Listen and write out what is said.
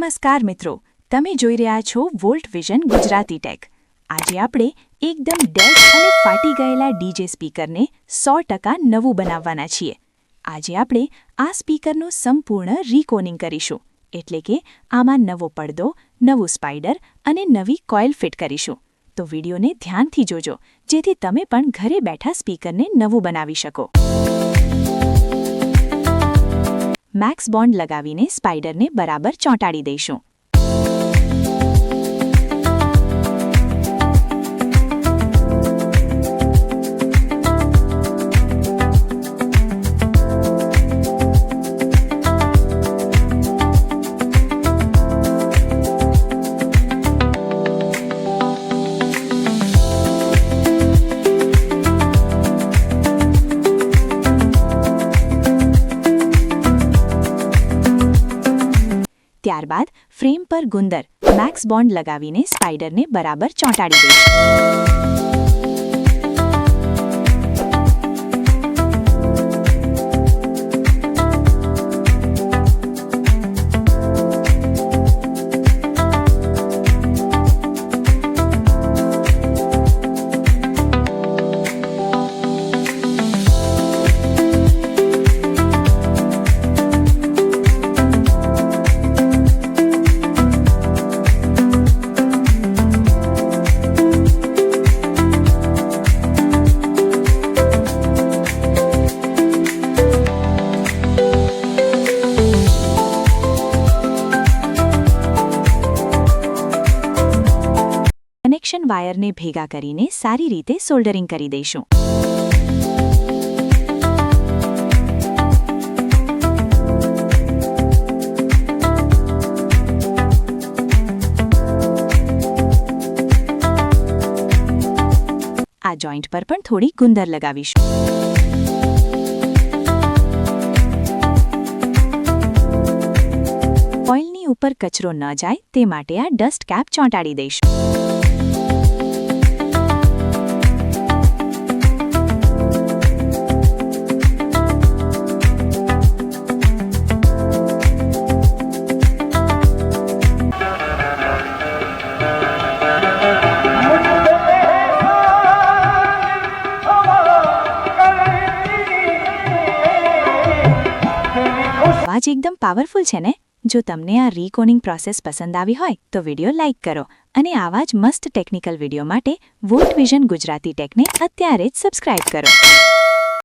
નમસ્કાર મિત્રો, તમે જોઈ રહ્યા છો વોલ્ટ વિઝન ગુજરાતી ટેક। આજે આપણે એકદમ ડેડ અને ફાટી ગયેલા ડીજે સ્પીકરને 100% નવું બનાવવાના છીએ। આજે આપણે આ સ્પીકરનું સંપૂર્ણ રીકોનિંગ કરીશું, એટલે કે આમાં નવો પડદો, નવું સ્પાઈડર અને નવી કોઇલ ફિટ કરીશું। તો વિડીયોને ધ્યાનથી જોજો, જેથી તમે પણ ઘરે બેઠા સ્પીકરને નવું બનાવી શકો। મેક્સ બોન્ડ લગાવીને સ્પાઈડરને બરાબર ચોંટાડી દઈશું। ત્યારબાદ ફ્રેમ પર ગુંદર મેક્સ બોન્ડ લગાવીને સ્પાઈડરને બરાબર ચોંટાડી દઈશું। કનેક્શન વાયરને ભેગા કરીને સારી રીતે સોલ્ડરિંગ કરી દઈશું। આ જોઈન્ટ પર પણ થોડી ગુંદર લગાવીશું। કોઇલની ઉપર કચરો ન જાય તે માટે આ ડસ્ટ કેપ ચોંટાડી દઈશું। અવાજ એકદમ પાવરફુલ છે ને? જો તમને આ રીકોનિંગ પ્રોસેસ પસંદ આવી હોય તો વિડીયો લાઇક કરો અને આવા જ મસ્ત ટેકનિકલ વિડીયો માટે વોલ્ટ વિઝન ગુજરાતી ટેકને અત્યારે જ સબસ્ક્રાઇબ કરો।